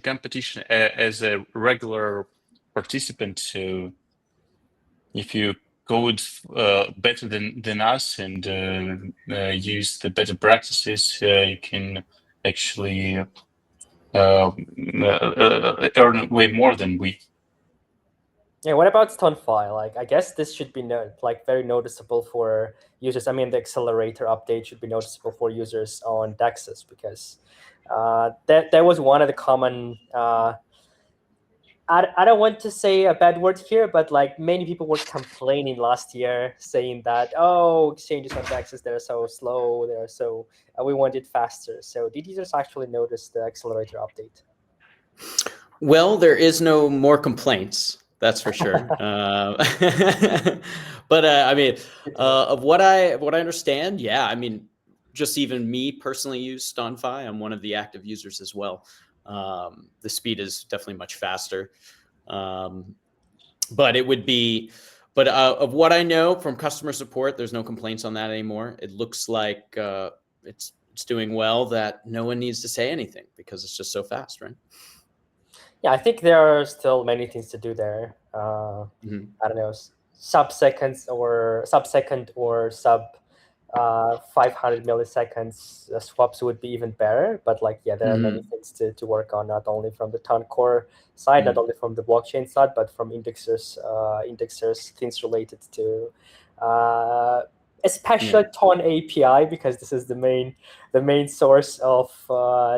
competition as a regular participant. So if you code better than us and use the better practices, you can actually earn way more than we. Yeah, what about StunFi? Like, I guess this should be very noticeable for users. I mean, the accelerator update should be noticeable for users on Dexes, because that was one of the common. I don't want to say a bad word here, but like many people were complaining last year, saying that, oh, exchanges on Dexes, they're so slow, they're so we want it faster. So did users actually notice the accelerator update? Well, there is no more complaints. That's for sure. But I mean, of what I understand, yeah. I mean, just even me personally use StunFi. I'm one of the active users as well. The speed is definitely much faster. But it would be, but of what I know from customer support, there's no complaints on that anymore. It looks like it's doing well, that no one needs to say anything because it's just so fast, right? Yeah, I think there are still many things to do there. I don't know, sub-second or sub 500 milliseconds swaps would be even better. But like, yeah, there are many things to work on, not only from the Ton core side, not only from the blockchain side, but from indexers, things related to especially Ton API, because this is the main source of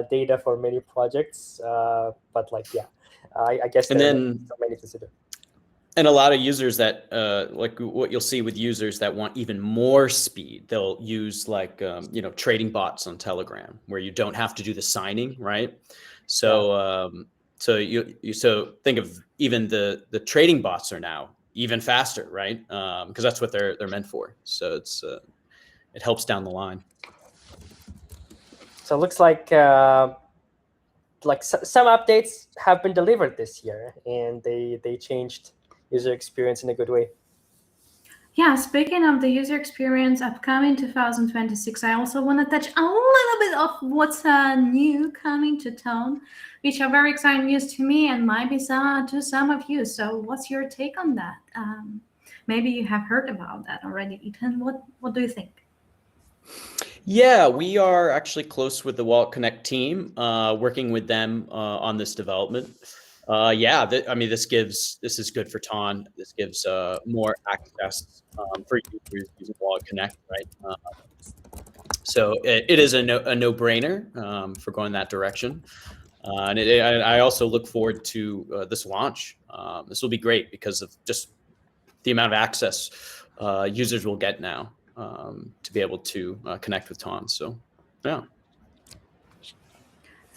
data for many projects. But like, yeah, I guess there are so many things to do. And a lot of users that like what you'll see with users that want even more speed, they'll use like trading bots on Telegram, where you don't have to do the signing, right? So so think of even the trading bots are now even faster, right? Because that's what they're meant for. So it's it helps down the line. So it looks like some updates have been delivered this year, and they changed user experience in a good way. Yeah, speaking of the user experience upcoming 2026, I also want to touch a little bit of what's new coming to Tone, which are very exciting news to me and might be to some of you. So what's your take on that? Maybe you have heard about that already, Ethan. What do you think? Yeah, we are actually close with the Wallet Connect team, working with them on this development. Yeah, I mean, this is good for Ton. This gives more access for users using Wallet Connect, right? So it is a no-brainer for going that direction. And I also look forward to this launch. This will be great because of just the amount of access users will get now to be able to connect with Ton. So, yeah.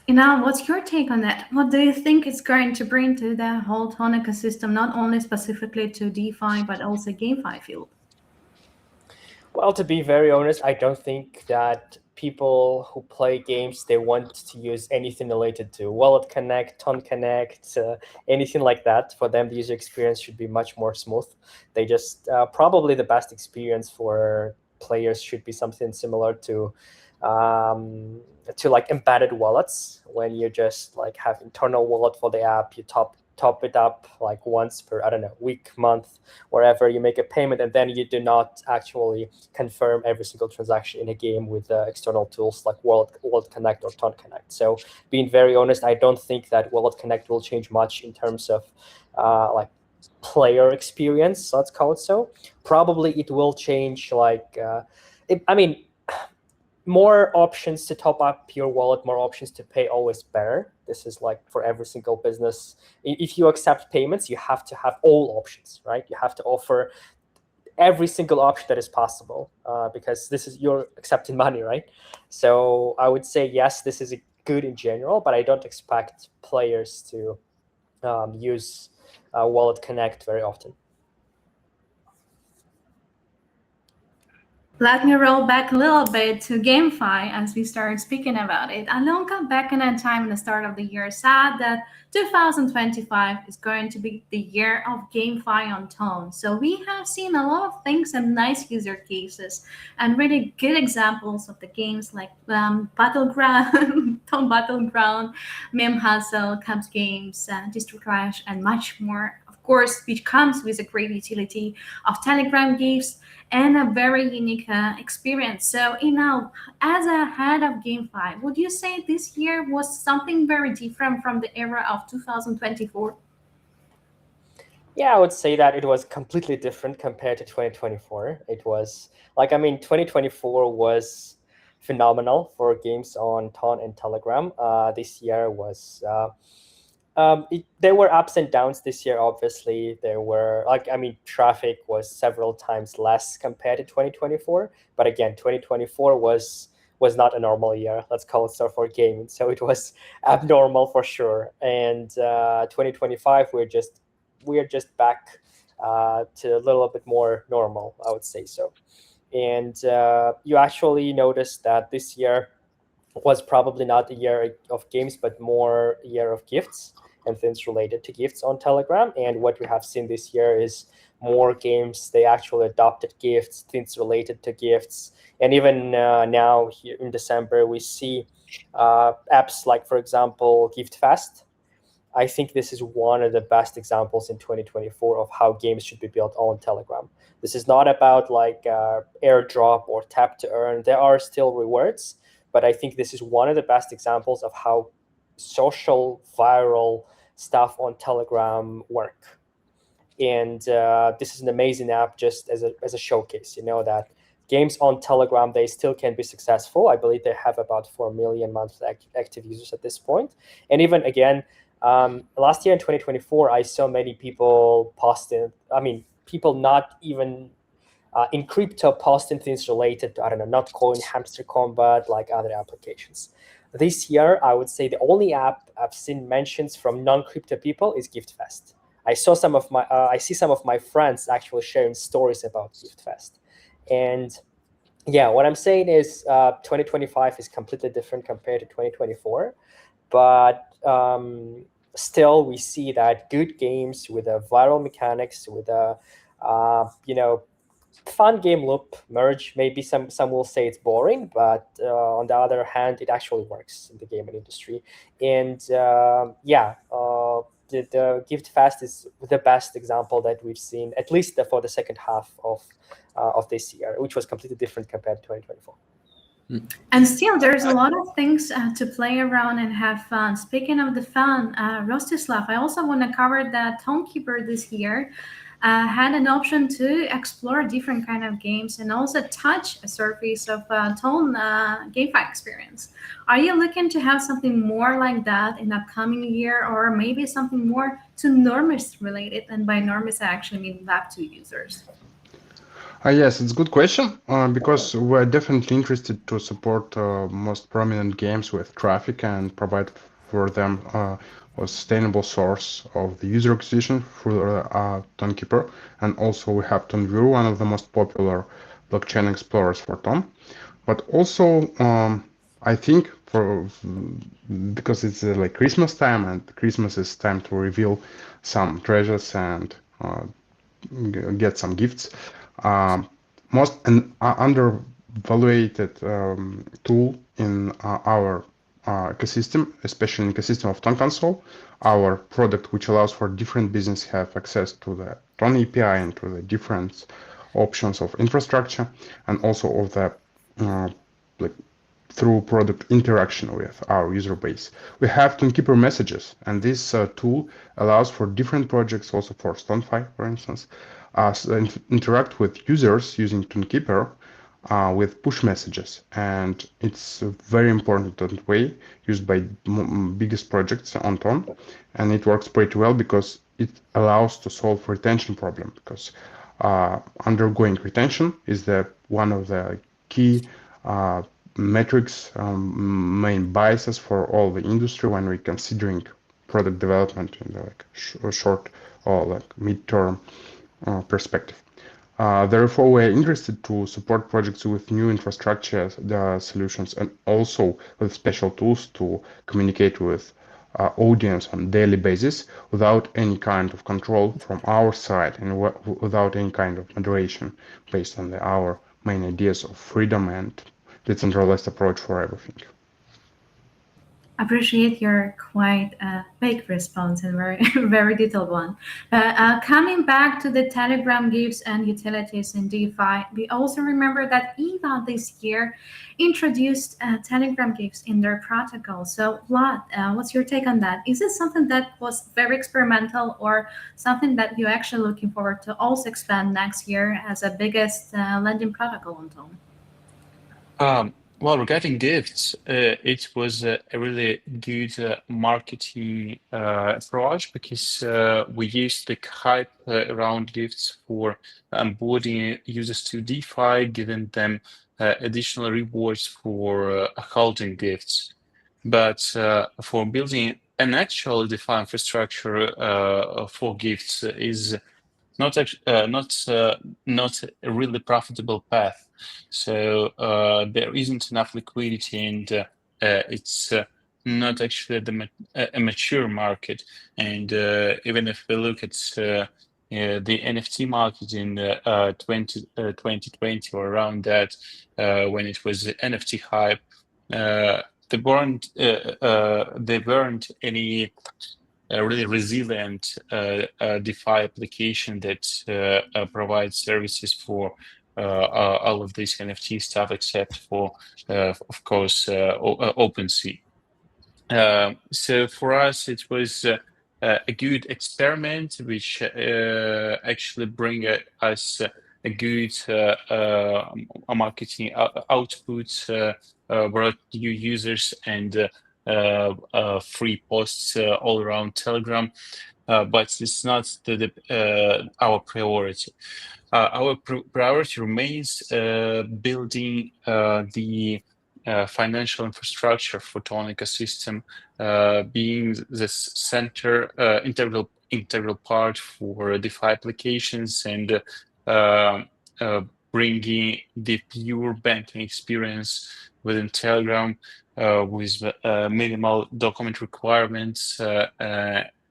Now, what's your take on that? What do you think it's going to bring to the whole Ton ecosystem, not only specifically to DeFi, but also GameFi field? Well, to be very honest, I don't think that people who play games, they want to use anything related to Wallet Connect, Ton Connect, anything like that. For them, the user experience should be much more smooth. They just probably the best experience for players should be something similar to like embedded wallets, when you just like have internal wallet for the app, you top it up like once per, I don't know, week, month, wherever you make a payment, and then you do not actually confirm every single transaction in a game with external tools like Wallet Connect or Ton Connect. So being very honest, I don't think that Wallet Connect will change much in terms of like player experience, let's call it so. Probably it will change like more options to top up your wallet, more options to pay, always better. This is like for every single business. If you accept payments, you have to have all options, right? You have to offer every single option that is possible, because you're accepting money, right? So I would say, yes, this is good in general, but I don't expect players to use Wallet Connect very often. Let me roll back a little bit to GameFi as we started speaking about it. Alonka, back in that time, in the start of the year, said that 2025 is going to be the year of GameFi on Tone. So we have seen a lot of things and nice user cases and really good examples of the games like Battleground, Tone Battleground, Meme Hustle, Cubs Games, Distro Crash, and much more. Of course, which comes with a great utility of Telegram gifts and a very unique experience. So, as a head of GameFi, would you say this year was something very different from the era of 2024? Yeah, I would say that it was completely different compared to 2024. It was 2024 was phenomenal for games on Ton and Telegram. This year was there were ups and downs this year. Obviously, there were traffic was several times less compared to 2024. But again, 2024 was not a normal year. Let's call it so for gaming. So it was abnormal for sure. And 2025, we're just back to a little bit more normal, I would say so. And you actually noticed that this year was probably not a year of games, but more a year of gifts and things related to gifts on Telegram. And what we have seen this year is more games. They actually adopted gifts, things related to gifts. And even now here in December, we see apps like, for example, GiftFast. I think this is one of the best examples in 2024 of how games should be built on Telegram. This is not about airdrop or tap to earn. There are still rewards, but I think this is one of the best examples of how social viral stuff on Telegram work. And this is an amazing app just as a showcase, that games on Telegram, they still can be successful. I believe they have about 4 million monthly active users at this point. And even again, last year in 2024, I saw many people posting, people not even in crypto posting things related to, not coin, hamster combat, like other applications. This year, I would say the only app I've seen mentions from non-crypto people is GiftFest. I see some of my friends actually sharing stories about GiftFest. And yeah, what I'm saying is 2025 is completely different compared to 2024. But still, we see that good games with a viral mechanics, with a fun game loop merge. Maybe some will say it's boring, but on the other hand, it actually works in the gaming industry. And the GiftFast is the best example that we've seen, at least for the second half of this year, which was completely different compared to 2024. And still, there's a lot of things to play around and have fun. Speaking of the fun, Rostislav, I also want to cover that Tonekeeper this year had an option to explore different kind of games and also touch a surface of Tone GameFi experience. Are you looking to have something more like that in the upcoming year, or maybe something more to normies related? And by normies, I actually mean Web2 users. Yes, it's a good question because we're definitely interested to support most prominent games with traffic and provide for them a sustainable source of the user acquisition through Tonekeeper. And also we have ToneViewer, one of the most popular blockchain explorers for Ton. But also I think because it's like Christmas time, and Christmas is time to reveal some treasures and get some gifts. Most undervaluated tool in our ecosystem, especially in the ecosystem of Ton Console, our product which allows for different business have access to the Ton API and to the different options of infrastructure, and also of the through product interaction with our user base. We have Tonekeeper messages, and this tool allows for different projects, also for StoneFi, for instance, interact with users using Tonekeeper with push messages. And it's a very important way used by biggest projects on Ton. And it works pretty well because it allows to solve retention problem, because undergoing retention is one of the key metrics, main biases for all the industry when we're considering product development in the short or mid-term perspective. Therefore, we are interested to support projects with new infrastructure solutions and also with special tools to communicate with audience on daily basis without any kind of control from our side and without any kind of moderation based on our main ideas of freedom and decentralized approach for everything. Appreciate your quite big response and very very detailed one. Coming back to the Telegram gifts and utilities in DeFi, we also remember that EVA this year introduced Telegram gifts in their protocol. So, Vlad, what's your take on that? Is it something that was very experimental or something that you're actually looking forward to also expand next year as a biggest lending protocol on Tone? Well, regarding gifts, it was a really good marketing approach because we used the hype around gifts for onboarding users to DeFi, giving them additional rewards for holding gifts. But for building an actual DeFi infrastructure for gifts is not a really profitable path. So there isn't enough liquidity, and it's not actually a mature market. And even if we look at the NFT market in 2020 or around that, when it was the NFT hype, there weren't any really resilient DeFi application that provides services for all of this NFT stuff, except for, of course, OpenSea. So for us, it was a good experiment, which actually bring us a good marketing output, brought new users and free posts all around Telegram, but it's not our priority. Our priority remains building the financial infrastructure for Tone ecosystem, being the center, integral part for DeFi applications and bringing the pure banking experience within Telegram with minimal document requirements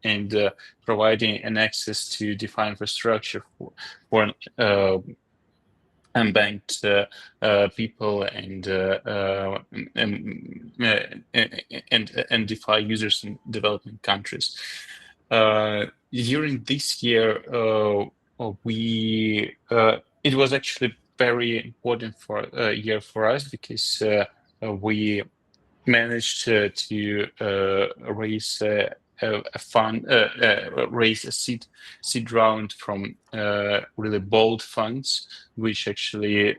and providing an access to DeFi infrastructure for unbanked people and DeFi users in developing countries. During this year, it was actually very important year for us because we managed to raise a fund, raise a seed round from really bold funds, which actually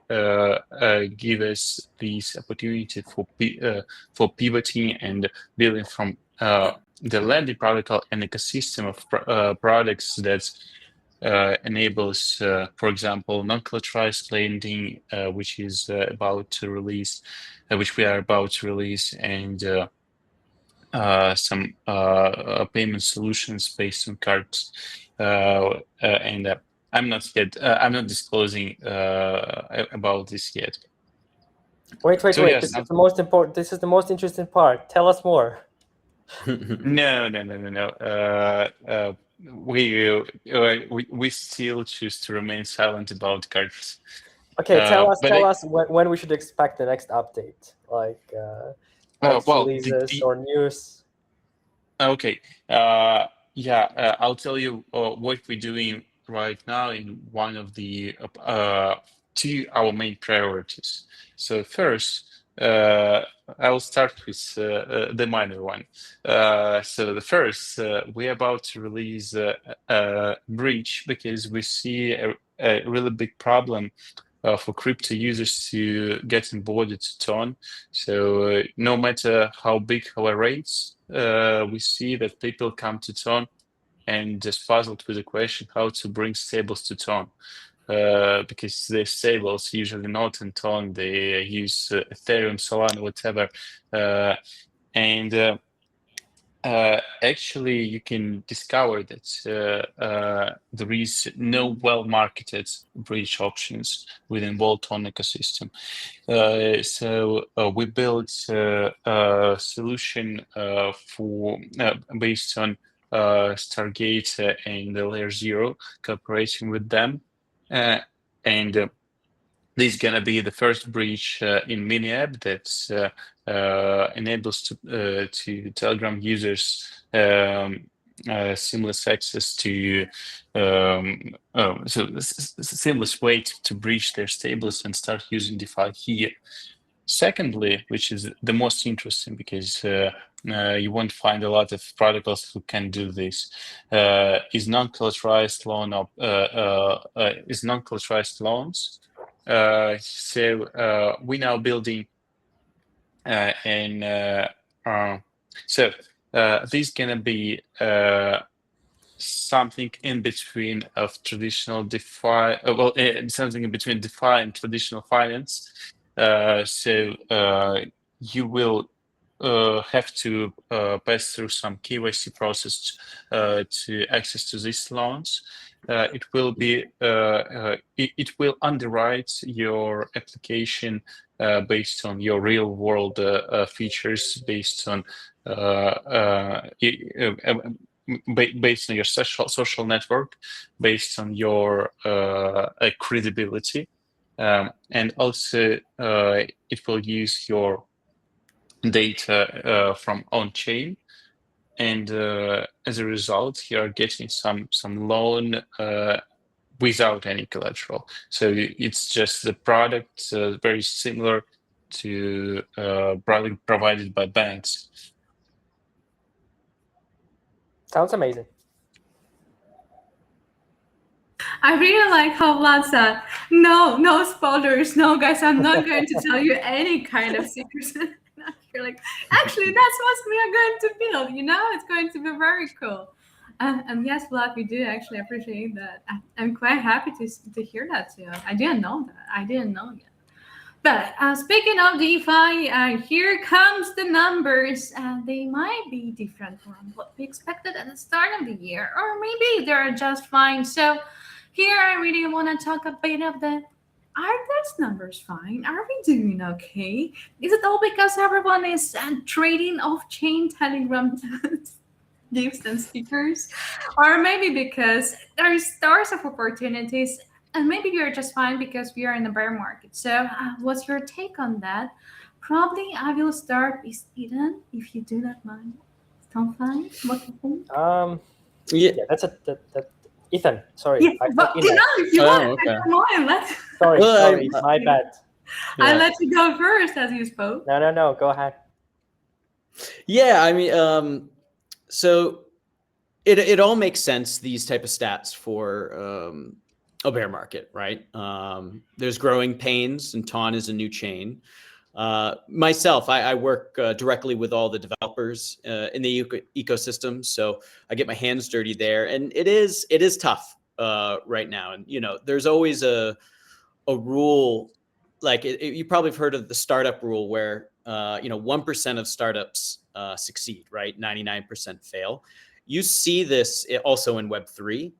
give us this opportunity for pivoting and building from the lending protocol an ecosystem of products that enables, for example, non-collateralized lending, which is about to release, which we are about to release, and some payment solutions based on cards. And I'm not disclosing about this yet. Wait. So, yes, This is the most important. This is the most interesting part. Tell us more. No. We still choose to remain silent about cards. Okay, tell us when we should expect the next update, like releases or news. Okay. I'll tell you what we're doing right now in one of the our main priorities. So first, I'll start with the minor one. So the first, we're about to release a bridge because we see a really big problem for crypto users to get onboarded to Tone. So no matter how big our rates, we see that people come to Tone and just puzzled with the question how to bring stables to Tone. Because the stables usually not in Tone, they use Ethereum, Solana, whatever. And Actually, you can discover that there is no well-marketed bridge options within Walton ecosystem. So we built a solution for based on Stargate and Layer Zero, cooperating with them, and this is gonna be the first bridge in mini app that enables to Telegram users seamless access to seamless way to bridge their stables and start using DeFi here. Secondly, which is the most interesting because you won't find a lot of protocols who can do this, is non-collateralized non-collateralized loans. So we're now building this is gonna be something in between of traditional DeFi, something in between DeFi and traditional finance. So you will have to pass through some KYC process to access to these loans. It will be it will underwrite your application based on your real world features, based on based on your social network, based on your credibility, and also it will use your data from on chain. And as a result, you are getting some loan without any collateral. So it's just the product very similar to product provided by banks. Sounds amazing. I really like how Vlad said, no spoilers, no guys, I'm not going to tell you any kind of secrets. You're like, actually, that's what we are going to build, it's going to be very cool. And yes, Vlad, we do actually appreciate that. I'm quite happy to hear that too. I didn't know yet. But speaking of DeFi, here comes the numbers. They might be different from what we expected at the start of the year, or maybe they're just fine. So here I really want to talk a bit of the, are those numbers fine? Are we doing okay? Is it all because everyone is trading off-chain Telegram gifts and stickers? Or maybe because there's stars of opportunities, and maybe we are just fine because we are in the bear market. So what's your take on that? Probably I will start with Eden, if you do not mind. Sound fine? What do you think? Yeah, that's Ethan. Sorry, Yeah, I but thought Eden. if you want, okay. come on, let's. Sorry, my bad. I let you go first as you spoke. No, go ahead. Yeah, I mean, so it all makes sense, these type of stats for a bear market, right? There's growing pains, and Ton is a new chain. Myself, I work directly with all the developers in the ecosystem, so I get my hands dirty there, and it is tough right now. And there's always a rule, like you probably have heard of the startup rule, where 1% of startups succeed, right? 99% fail. You see this also in Web3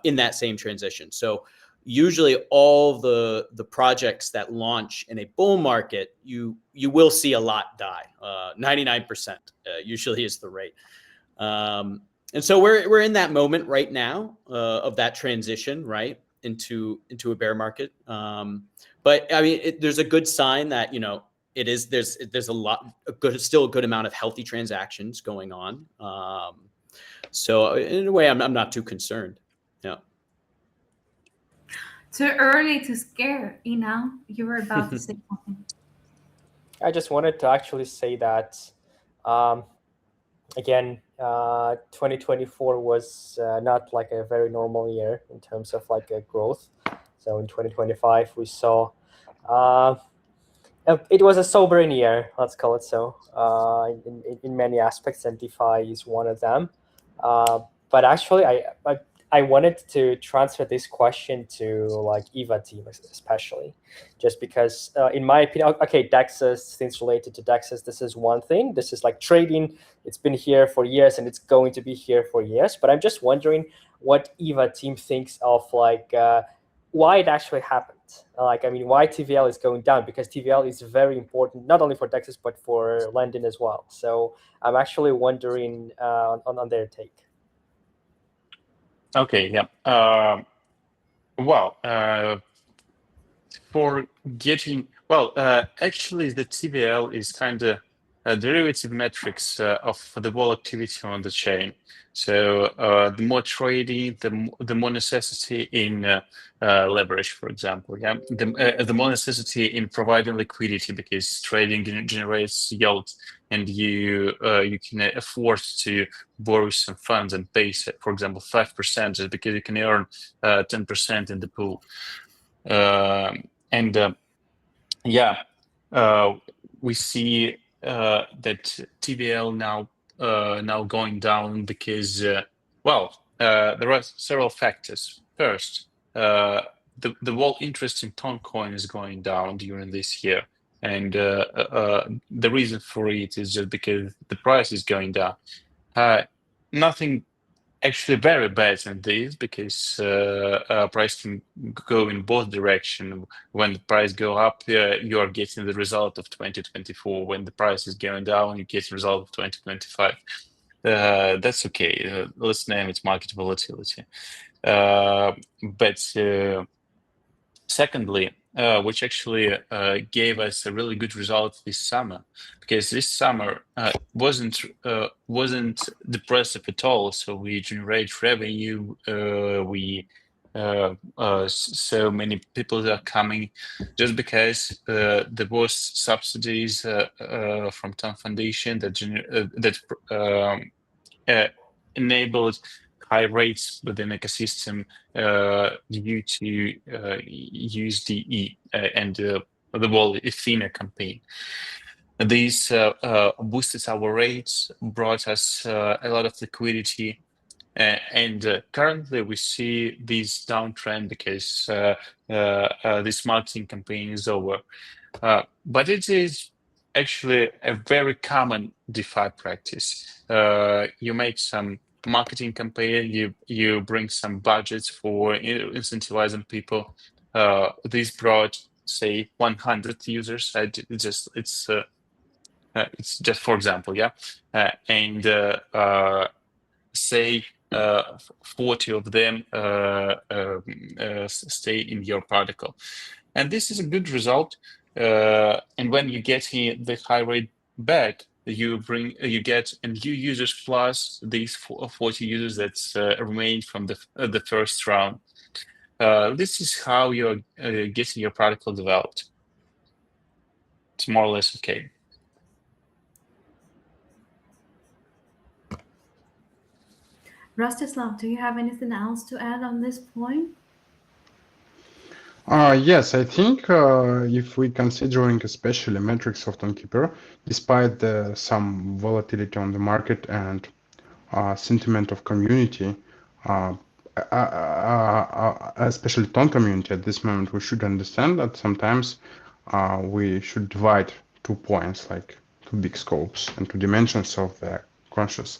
in that same transition. So usually all the projects that launch in a bull market, you will see a lot die. 99% usually is the rate. And so we're in that moment right now of that transition, right, into a bear market. But I mean, there's a good sign that there's still a good amount of healthy transactions going on. So in a way, I'm not too concerned. Yeah. Too early to scare, you were about to say something. I just wanted to actually say that, again, 2024 was not like a very normal year in terms of like a growth. So in 2025, we saw it was a sobering year, let's call it so, in many aspects, and DeFi is one of them. But actually, I wanted to transfer this question to like EVA team especially, just because in my opinion, okay, Dexus, things related to Dexus, this is one thing. This is like trading. It's been here for years and it's going to be here for years. But I'm just wondering what EVA team thinks of like why it actually happened. Like, I mean, why TVL is going down, because TVL is very important, not only for Dexus, but for lending as well. So I'm actually wondering on their take. Okay, yeah. Well, for getting, well, actually the TVL is kind of a derivative metrics of the whole activity on the chain. So the more trading, the more necessity in leverage, for example. Yeah, the more necessity in providing liquidity, because trading generates yield, and you can afford to borrow some funds and pay, for example, 5%, just because you can earn 10% in the pool. Yeah, we see that TVL now going down because well, there are several factors. First, the whole interest in Toncoin is going down during this year, and the reason for it is just because the price is going down. Nothing actually very bad in this, because price can go in both direction. When the price go up, you are getting the result of 2024. When the price is going down, you get the result of 2025. That's okay. Let's name it market volatility. But secondly, which actually gave us a really good result this summer, because this summer wasn't depressive at all. So we generate revenue. So many people are coming, just because there was subsidies from Tom Foundation that enabled high rates within ecosystem due to USDE and the whole Athena campaign. These boosted our rates, brought us a lot of liquidity, and currently we see this downtrend because this marketing campaign is over. But it is actually a very common DeFi practice. You make some marketing campaign, you bring some budgets for incentivizing people. This brought, say, 100 users. It's just for example, yeah, and say 40 of them stay in your protocol, and this is a good result. And when you get the high rate back, you get a new users plus these 40 users that remained from the first round. This is how you're getting your protocol developed. It's more or less okay. Rostislav, do you have anything else to add on this point? Yes, I think if we considering especially metrics of Tonkeeper, despite some volatility on the market and sentiment of community, especially Ton community at this moment, we should understand that sometimes we should divide 2 points, like 2 big scopes and 2 dimensions of the conscious.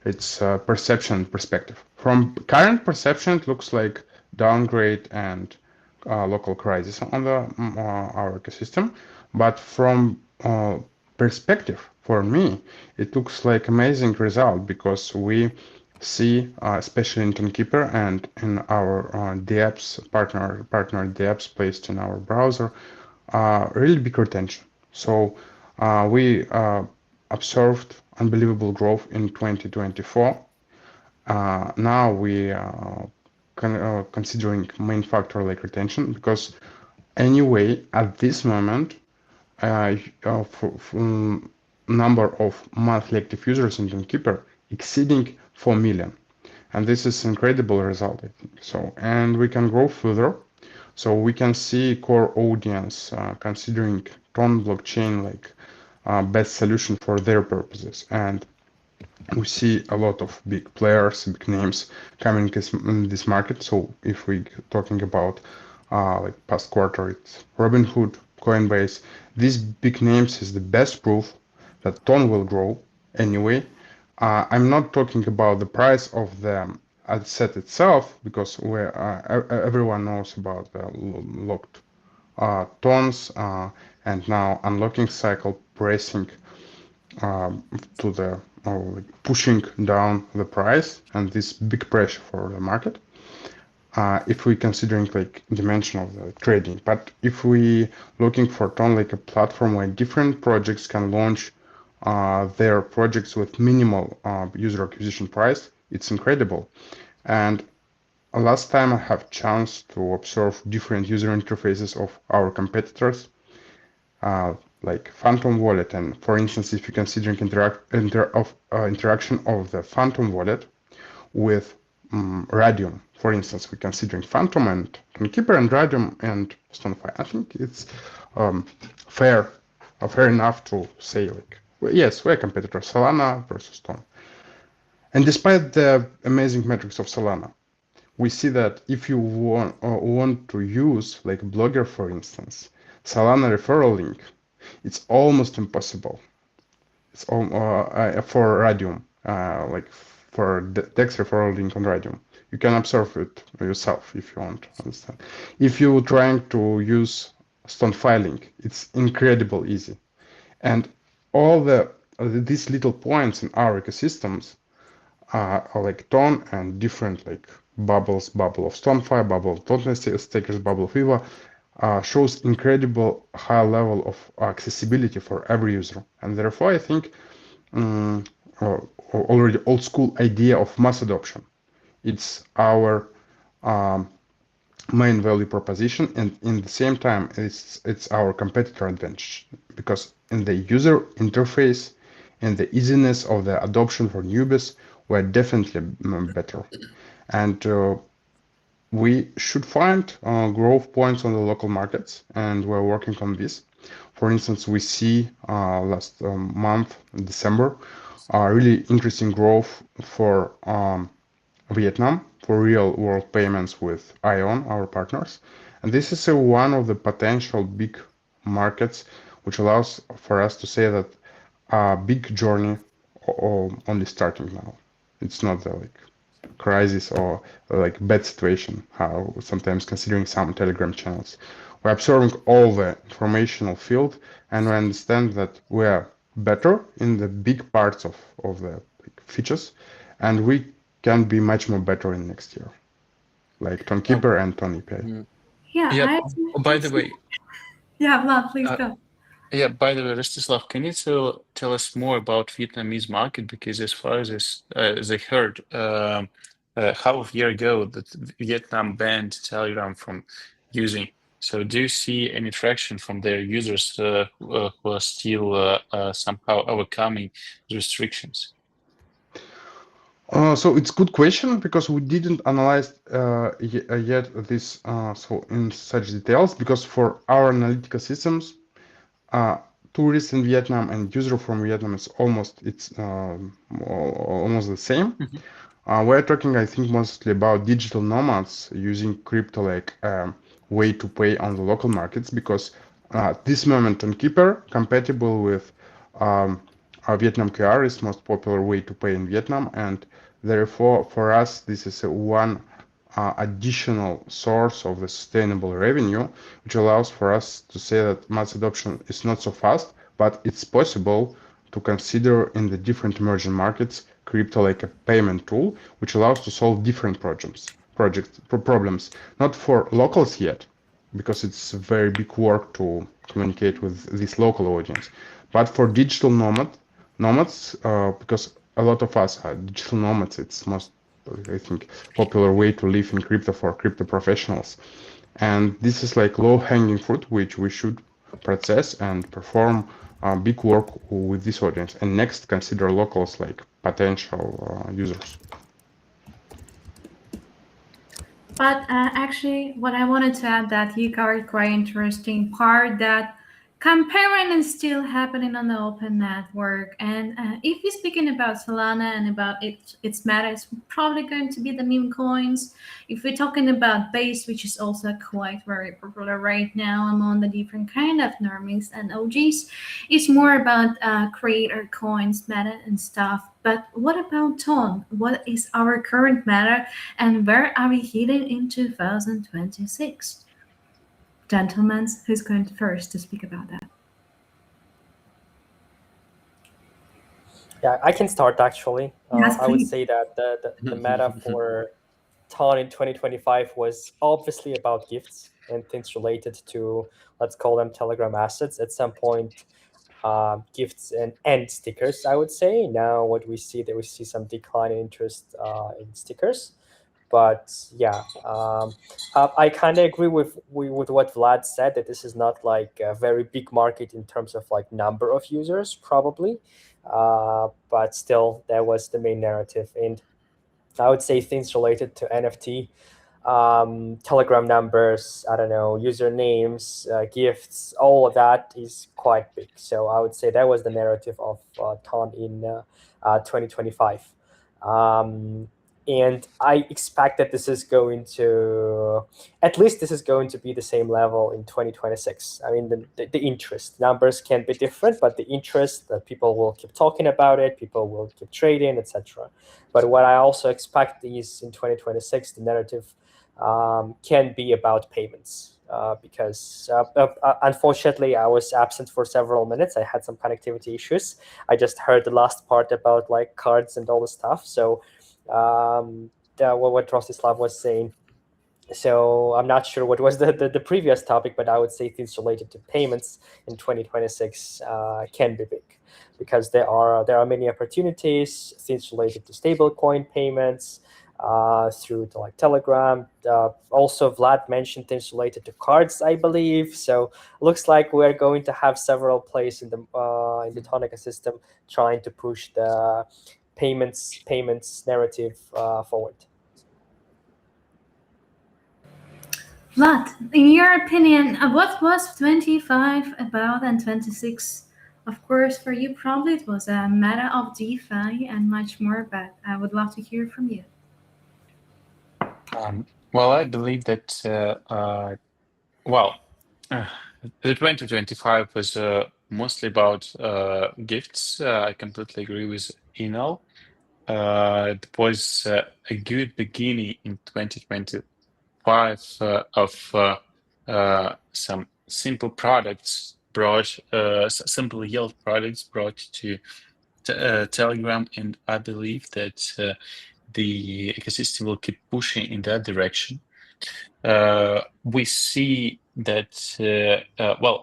It's perception perspective. From current perception, it looks like downgrade and local crisis on our ecosystem, but from perspective, for me, it looks like amazing result, because we see, especially in Tonkeeper and in our dApps partner dApps placed in our browser, really big retention. So we observed unbelievable growth in 2024. Now we considering main factor like retention, because anyway at this moment number of monthly active users in Tonkeeper exceeding 4 million, and this is incredible result, I think. So, and we can grow further, so we can see core audience considering Ton blockchain like best solution for their purposes. And we see a lot of big players, big names coming in this market. So if we talking about like past quarter, it's Robinhood, Coinbase. These big names is the best proof that Ton will grow anyway. I'm not talking about the price of the asset itself, because everyone knows about the locked tons and now unlocking cycle pricing to the pushing down the price, and this big pressure for the market. If we considering like dimension of the trading, but if we looking for Ton like a platform where different projects can launch their projects with minimal user acquisition price, it's incredible. And last time I have chance to observe different user interfaces of our competitors, like Phantom Wallet. And for instance, if you're considering interaction of the Phantom Wallet with Radium, for instance, we're considering Phantom and Keeper and Radium and StoneFi. I think it's fair enough to say like, well, yes, we're competitors, Solana versus Stone. And despite the amazing metrics of Solana, we see that if you want to use like Blogger, for instance, Solana referral link, it's almost impossible. It's for Radium, like for Dex referral link on Radium. You can observe it yourself if you want to understand. If you're trying to use StoneFi link, it's incredible easy. And all these little points in our ecosystems are like Ton and different like bubbles, bubble of StoneFi, bubble of Ton stakers, bubble of Viva, shows incredible high level of accessibility for every user. And therefore, I think already old school idea of mass adoption. It's our main value proposition, and in the same time, it's our competitor advantage, because in the user interface and the easiness of the adoption for newbies, we're definitely better. And we should find growth points on the local markets, and we're working on this. For instance, we see last month, December, really interesting growth for Vietnam, for real world payments with ION, our partners. And this is one of the potential big markets, which allows for us to say that a big journey only starting now. It's not the like crisis or like bad situation, how sometimes considering some Telegram channels. We're observing all the informational field, and we understand that we are better in the big parts of the features, and we can be much more better in next year, like Tonkeeper and Ton API. Yeah. By the way, yeah, Vlad, please go. yeah, by the way, Rostislav, can you tell us more about Vietnamese market? Because as far as I heard, half a year ago that Vietnam banned Telegram from using. So do you see any traction from their users who are still somehow overcoming the restrictions? So it's good question, because we didn't analyze yet this so in such details, because for our analytical systems, tourists in Vietnam and user from Vietnam is almost the same. We're talking, I think, mostly about digital nomads using crypto like way to pay on the local markets, because at this moment Tonkeeper compatible with Vietnam QR is most popular way to pay in Vietnam, and therefore for us this is one additional source of the sustainable revenue, which allows for us to say that mass adoption is not so fast, but it's possible to consider in the different emerging markets crypto like a payment tool, which allows to solve different problems, not for locals yet, because it's a very big work to communicate with this local audience, but for digital nomads, because a lot of us are digital nomads. It's most, I think, popular way to live in crypto for crypto professionals. And this is like low-hanging fruit, which we should process and perform big work with this audience. And next, consider locals like potential users. But actually, what I wanted to add that you covered quite interesting part that comparing is still happening on the open network. And if you're speaking about Solana and about its meta, it's probably going to be the meme coins. If we're talking about Base, which is also quite very popular right now among the different kind of normies and OGs, it's more about creator coins, meta and stuff. But what about Ton? What is our current meta and where are we heading in 2026? Gentlemen, who's going first to speak about that? Yeah, I can start actually. Yes, I would please. say that the meta for Ton in 2025 was obviously about gifts and things related to, let's call them Telegram assets. At some point, gifts and stickers, I would say. Now what we see, that we see some decline in interest in stickers. But yeah, I kind of agree with what Vlad said, that this is not like a very big market in terms of like number of users, probably. But still, that was the main narrative. And I would say things related to NFT, Telegram numbers, I don't know, usernames, gifts, all of that is quite big. So I would say that was the narrative of Ton in 2025. And I expect that this is going to, at least this is going to be the same level in 2026. I mean, the interest numbers can be different, but the interest that people will keep talking about it, people will keep trading, etc. But what I also expect is in 2026, the narrative can be about payments. Because unfortunately, I was absent for several minutes. I had some connectivity issues. I just heard the last part about like cards and all the stuff. So what Rostislav was saying. So I'm not sure what was the previous topic, but I would say things related to payments in 2026 can be big, because there are many opportunities, things related to stablecoin payments through to like Telegram. Also, Vlad mentioned things related to cards, I believe. So looks like we're going to have several players in the Ton ecosystem trying to push the payments narrative forward. Vlad, in your opinion, what was 25 about and 26? Of course, for you, probably it was a matter of DeFi and much more, but I would love to hear from you. Well, I believe that the 2025 was mostly about gifts. I completely agree with Inal. It was a good beginning in 2025 of some simple products brought, simple yield products brought to Telegram, and I believe that the ecosystem will keep pushing in that direction. We see that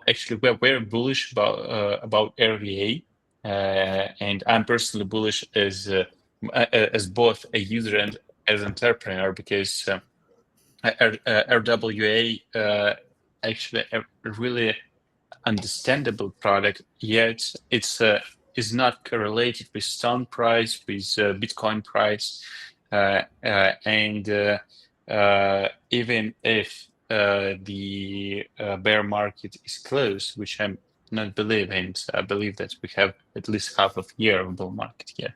actually we're very bullish about RVA, and I'm personally bullish as both a user and as an entrepreneur, because RWA actually a really understandable product, yet it's is not correlated with stone price, with Bitcoin price, and even if the bear market is close, which I'm not believing, so I believe that we have at least half of year of bull market here.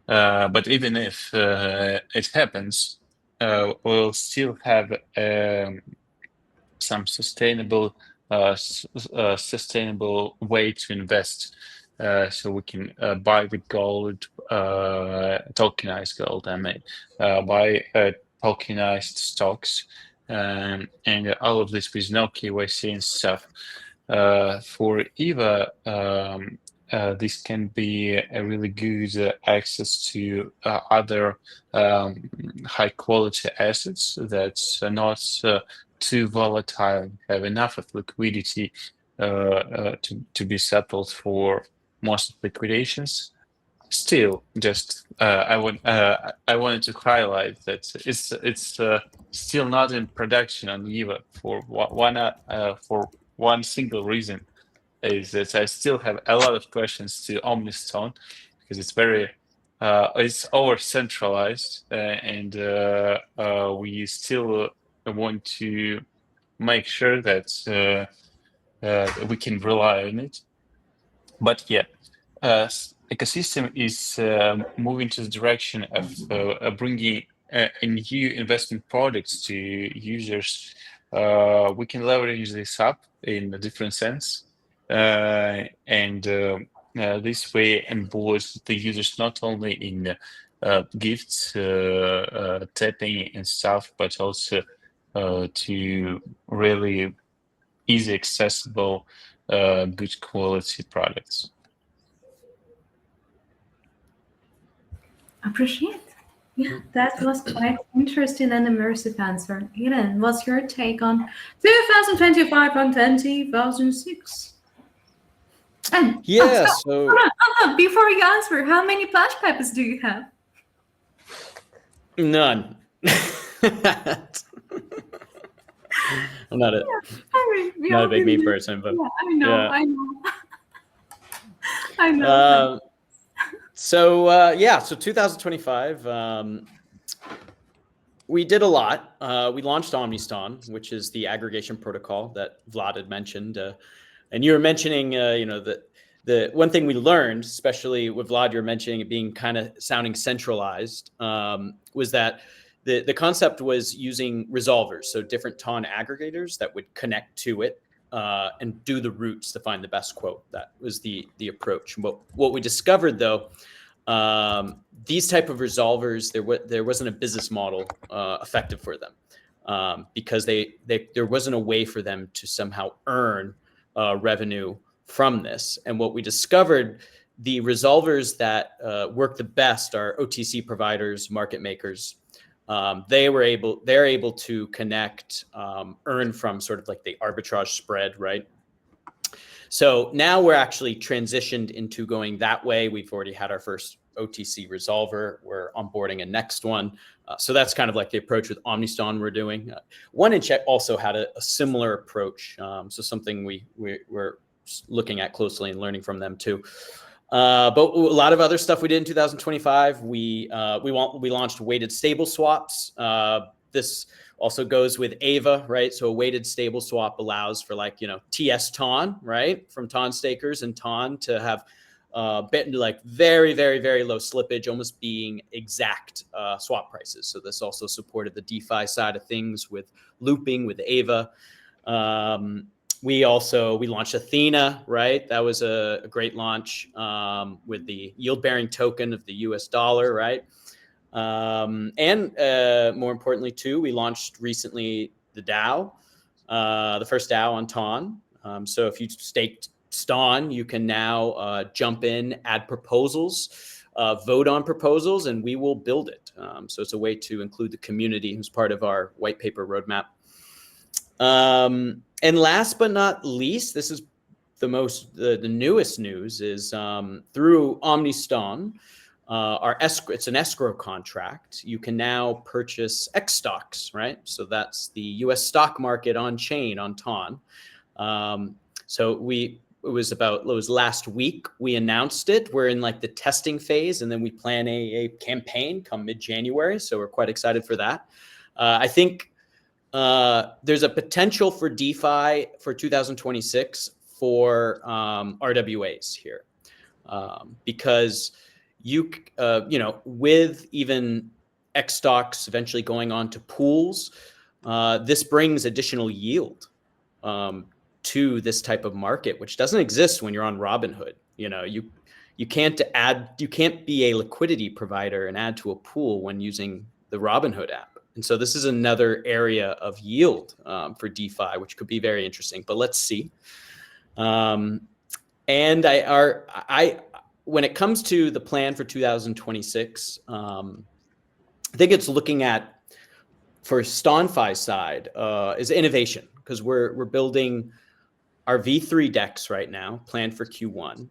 But even if it happens, we'll still have some sustainable way to invest. So we can buy with gold, tokenized gold, I mean, buy tokenized stocks, and all of this with no KYC and stuff. For EVA, this can be a really good access to other high quality assets that's not too volatile, have enough of liquidity to be settled for most liquidations. Still, just I wanted to highlight that it's still not in production on EVA for one single reason, is that I still have a lot of questions to Omnistone, because it's very it's over centralized, and we still want to make sure that we can rely on it. But yeah, ecosystem is moving to the direction of bringing new investment products to users. We can leverage this up in a different sense, and this way onboard the users not only in gifts, tapping and stuff, but also to really easy accessible, good quality products. Appreciate. Yeah, that was quite interesting and immersive answer. Eden, what's your take on 2025 and 2006? And Yeah, stop. so Hold on. Before you answer, how many Flash Peppers do you have? none. I'm not a We not all a big been meme there. person, but Yeah, I know. yeah. I know. I know. So 2025, we did a lot. We launched Omniston, which is the aggregation protocol that Vlad had mentioned, and you were mentioning, the one thing we learned, especially with Vlad, you're mentioning it being kind of sounding centralized, was that the concept was using resolvers, so different TON aggregators that would connect to it and do the routes to find the best quote. That was the approach. What we discovered, though, these type of resolvers, there wasn't a business model effective for them because there wasn't a way for them to somehow earn revenue from this. And what we discovered, the resolvers that work the best are OTC providers, market makers. They're able to connect, earn from sort of like the arbitrage spread, right? So now we're actually transitioned into going that way. We've already had our first OTC resolver. We're onboarding a next one. So that's kind of like the approach with Omniston we're doing. One in Check also had a similar approach. So something we're looking at closely and learning from them too. But a lot of other stuff we did in 2025. We launched weighted stable swaps. This also goes with AVA, right? So a weighted stable swap allows for TS TON, right? From TON stakers and TON to have like very, very, very low slippage, almost being exact swap prices. So this also supported the DeFi side of things with looping with AVA. We launched Athena, right? That was a great launch with the yield-bearing token of the US dollar, right? And more importantly, too, we launched recently the DAO, the first DAO on TON. So if you staked STON, you can now jump in, add proposals, vote on proposals, and we will build it. So it's a way to include the community as part of our white paper roadmap. And last but not least, this is the newest news is through Omniston, it's an escrow contract. You can now purchase X stocks, right? So that's the US stock market on chain on TON. So it was last week we announced it. We're in like the testing phase, and then we plan a campaign come mid-January. So we're quite excited for that. I think there's a potential for DeFi for 2026 for RWAs here because with even X stocks eventually going on to pools, this brings additional yield to this type of market, which doesn't exist when you're on Robinhood. You can't be a liquidity provider and add to a pool when using the Robinhood app. And so this is another area of yield for DeFi, which could be very interesting. But let's see. And when it comes to the plan for 2026, I think it's looking at, for StonFi side, is innovation, because we're building our V3 DEX right now, planned for Q1.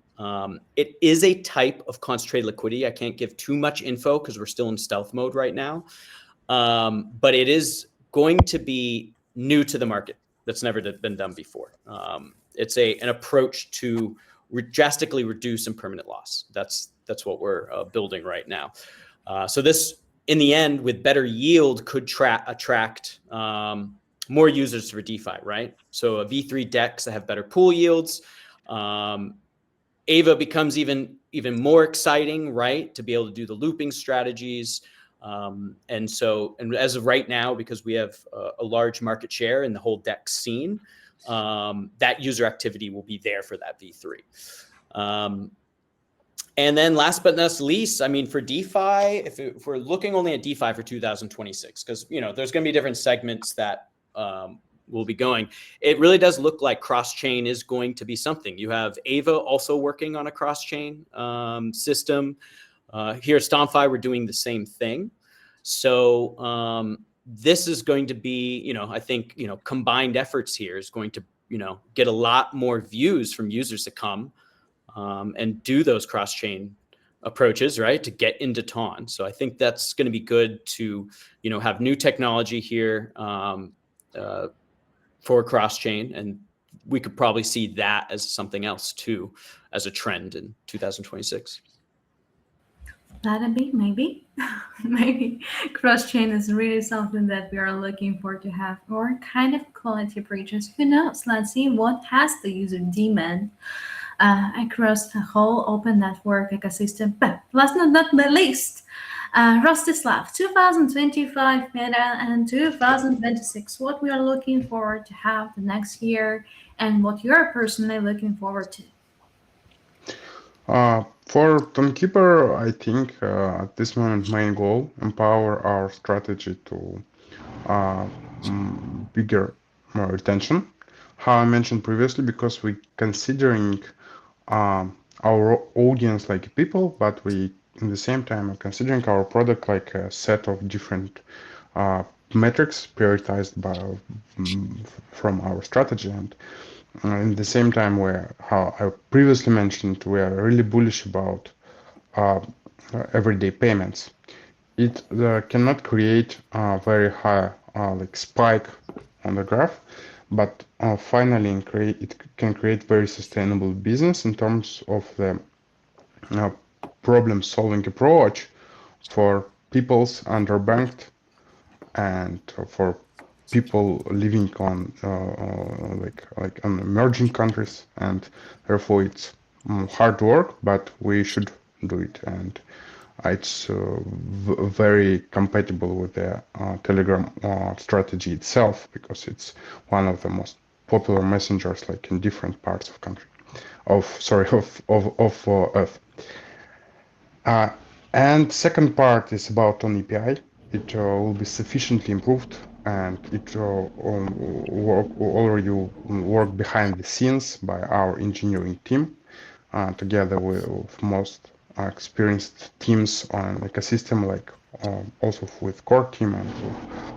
It is a type of concentrated liquidity. I can't give too much info because we're still in stealth mode right now. But it is going to be new to the market. That's never been done before. It's an approach to drastically reduce impermanent loss. That's what we're building right now. So this, in the end, with better yield, could attract more users for DeFi, right? So a V3 DEX that have better pool yields. Ava becomes even more exciting, right? To be able to do the looping strategies. And as of right now, because we have a large market share in the whole DEX scene, that user activity will be there for that V3. And then last but not least, I mean, for DeFi, if we're looking only at DeFi for 2026, because, you know, there's going to be different segments that will be going. It really does look like cross-chain is going to be something. You have Ava also working on a cross-chain system. Here at StompFi, we're doing the same thing. So this is going to be, you know, I think, you know, combined efforts here is going to, you know, get a lot more views from users to come and do those cross-chain approaches, right, to get into TON. So I think that's going to be good to, you know, have new technology here for cross-chain, and we could probably see that as something else too, as a trend in 2026. That'd be maybe maybe cross-chain is really something that we are looking for to have more kind of quality breaches. Who knows? Let's see what has the user demand across the whole open network ecosystem. But last but not the least, Rostislav, 2025 meta and 2026, what we are looking forward to have the next year and what you're personally looking forward to. For Tonekeeper, I think at this moment, main goal, empower our strategy to bigger retention. How I mentioned previously, because we considering our audience like people, but we in the same time are considering our product like a set of different metrics prioritized from our strategy. And in the same time, how I previously mentioned, we are really bullish about everyday payments. It cannot create a very high like spike on the graph, but finally it can create very sustainable business in terms of the problem-solving approach for people's underbanked and for people living on like on emerging countries, and therefore it's hard work, but we should do it, and it's very compatible with the Telegram strategy itself, because it's one of the most popular messengers like in different parts of country of Earth. And second part is about on API. It will be sufficiently improved, and it already work behind the scenes by our engineering team, together with most experienced teams on ecosystem, like also with core team and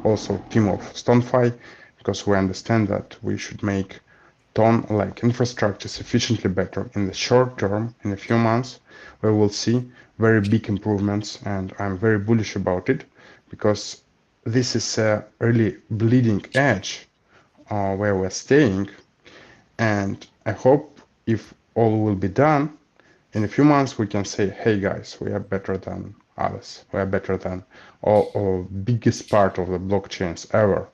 also team of StoneFi, because we understand that we should make TON like infrastructure sufficiently better in the short term. In a few months, we will see very big improvements, and I'm very bullish about it, because this is a really bleeding edge where we're staying, and I hope if all will be done, in a few months we can say, hey guys, we are better than others, we are better than all biggest part of the blockchains ever.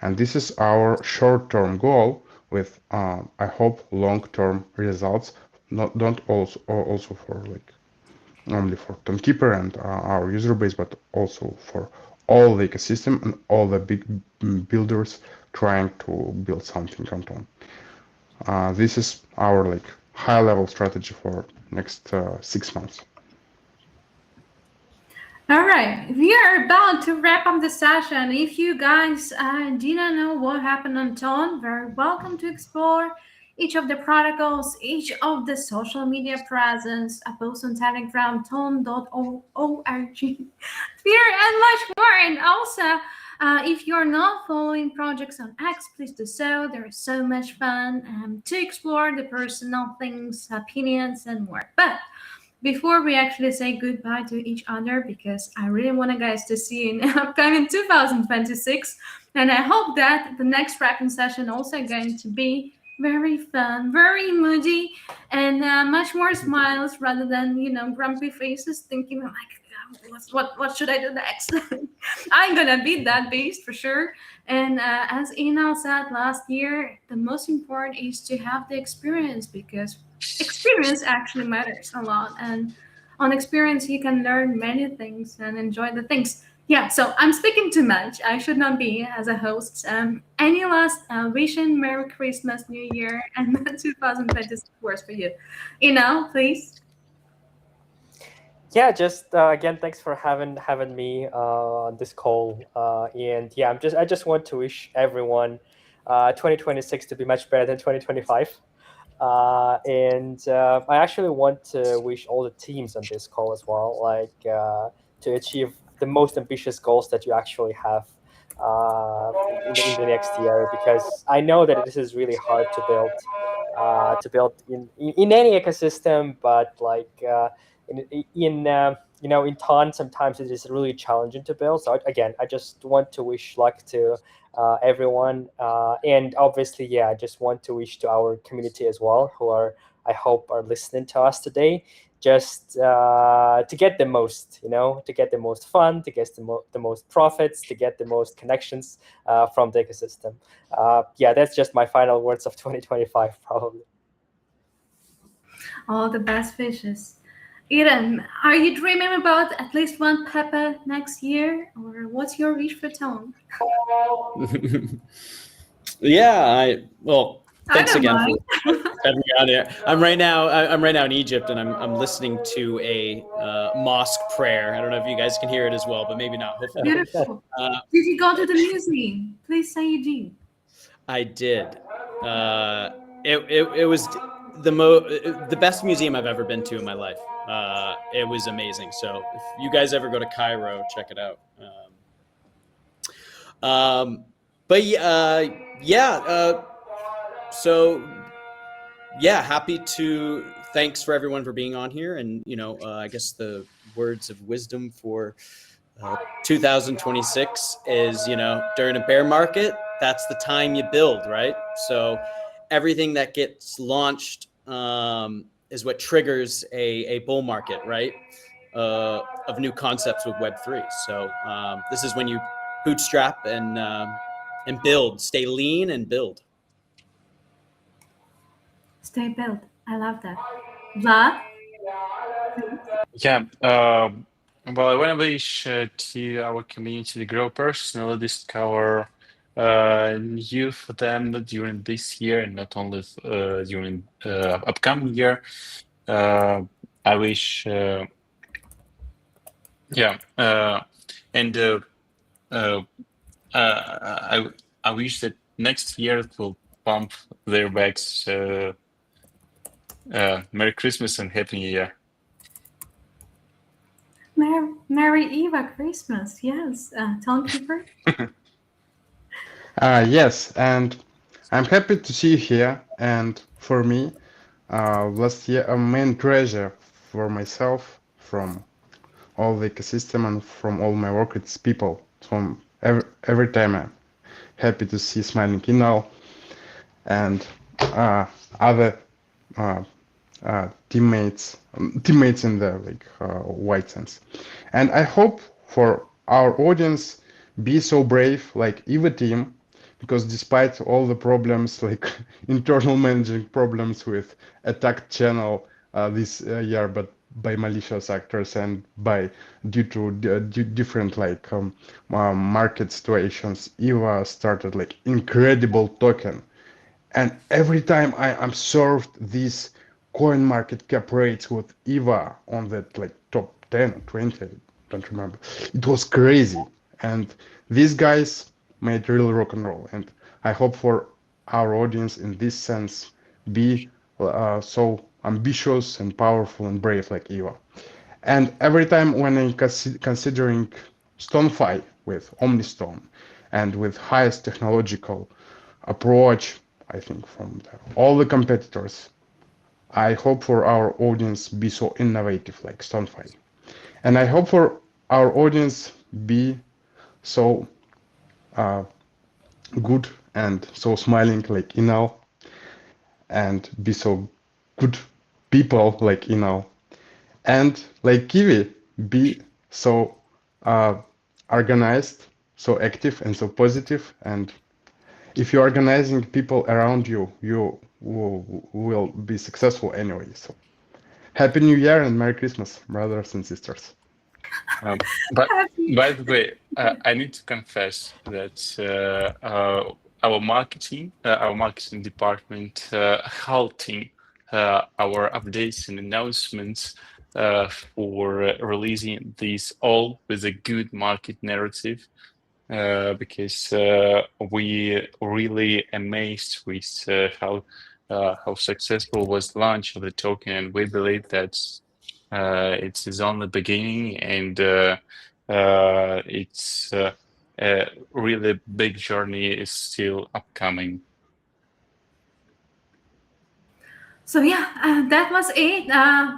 And this is our short-term goal, with I hope long-term results, not also for like only for Tonekeeper and our user base, but also for all the ecosystem and all the big builders trying to build something on Ton. This is our like high-level strategy for next 6 months. All right, we are about to wrap up the session. If you guys didn't know what happened on Ton, very welcome to explore each of the protocols, each of the social media presence, a post on Telegram, ton.org, Twitter, and much more. And also, if you're not following projects on X, please do so. There is so much fun to explore the personal things, opinions, and more. But before we actually say goodbye to each other, because I really want you guys to see you in upcoming 2026, and I hope that the next wrapping session also going to be very fun, very moody, and much more smiles rather than grumpy faces, thinking like, what should I do next? I'm gonna beat that beast for sure. And as Inal said last year, the most important is to have the experience, because experience actually matters a lot. And on experience, you can learn many things and enjoy the things. Yeah, so I'm speaking too much. I should not be as a host. Any last vision, Merry Christmas, New Year, and 2026 works for you? Please. Yeah, just again, thanks for having me on this call. And yeah, I just want to wish everyone 2026 to be much better than 2025. And I actually want to wish all the teams on this call as well, like to achieve the most ambitious goals that you actually have in the next year, because I know that this is really hard to build in any ecosystem, but like in Ton, sometimes it is really challenging to build. So again, I just want to wish luck to everyone, and obviously, yeah, I just want to wish to our community as well, who I hope are listening to us today, just to get the most, to get the most fun, to get the most profits, to get the most connections from the ecosystem. Yeah, that's just my final words of 2025, probably. All the best wishes. Eden, are you dreaming about at least one Pepper next year, or what's your wish for Tone? Yeah, thanks I don't again mind. for having me on here. I'm right now in Egypt, and I'm listening to a mosque prayer. I don't know if you guys can hear it as well, but maybe not. Hopefully, Beautiful. Did you go to the museum? Please say you did. I did. It was the best museum I've ever been to in my life. It was amazing. So if you guys ever go to Cairo, check it out. But yeah. So yeah, happy to. Thanks for everyone for being on here, and I guess the words of wisdom for 2026 is, during a bear market, that's the time you build, right? So everything that gets launched is what triggers a bull market, right? Of new concepts with Web3. So this is when you bootstrap and build, stay lean and build. Stay built. I love that. Vlad? Yeah. Well, I want to wish to our community to grow personally, discover new for them during this year, and not only during upcoming year. I wish, yeah, and I wish that next year it will pump their backs. Merry Christmas and Happy New Year. Merry Eva Christmas. Yes. Tom Keeper? Yes, and I'm happy to see you here. And for me, last year, a main treasure for myself from all the ecosystem and from all my work, it's people. From every time I'm happy to see smiling Inal and other teammates in the white sense. And I hope for our audience be so brave like Eva team, because despite all the problems, like internal managing problems with attacked channel this year, but by malicious actors and due to different market situations, Eva started like incredible token. And every time I'm served these coin market cap rates with EVA on that like top 10 or 20, I don't remember. It was crazy. And these guys made real rock and roll. And I hope for our audience in this sense be so ambitious and powerful and brave like EVA. And every time when I'm considering StoneFi with OmniStone and with highest technological approach, I think from all the competitors, I hope for our audience be so innovative like StoneFi. And I hope for our audience be so good and so smiling like Inal, and be so good people, like, and like Kiwi, be so organized, so active, and so positive. And if you're organizing people around you, you will be successful anyway. So Happy New Year and Merry Christmas, brothers and sisters. But Happy. by the way, I need to confess that our marketing department, halting our updates and announcements for releasing these all with a good market narrative, because we really amazed with how successful was the launch of the token, and we believe that it is on the beginning, and it's a really big journey is still upcoming. So yeah, that was it.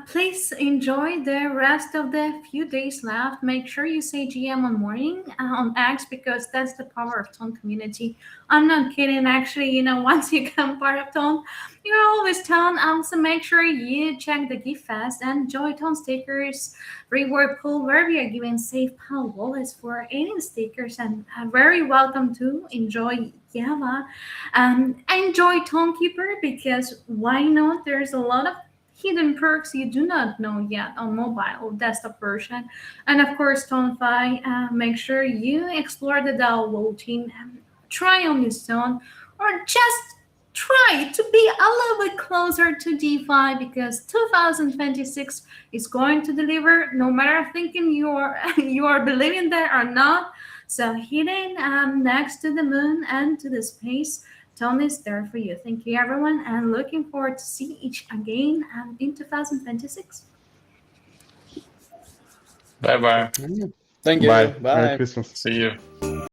Please enjoy the rest of the few days left. Make sure you say GM on morning on X, because that's the power of Tone community. I'm not kidding. Actually, once you become part of Tone, you're always Tone. So make sure you check the gift fest and enjoy Tone stickers, reward pool where we are giving safe PAL wallets for any stickers, and very welcome to enjoy Java. Enjoy Tonekeeper, because why not? There's a lot of hidden perks you do not know yet on mobile or desktop version. And of course, ToneFi, make sure you explore the DAO voting, try on this Tone, or just try to be a little bit closer to DeFi, because 2026 is going to deliver, no matter thinking you are believing that or not. So hitting next to the moon and to the space, Tone is there for you. Thank you, everyone, and looking forward to see each again in 2026. Bye bye. Thank you. Bye. Merry Bye. Christmas. See you.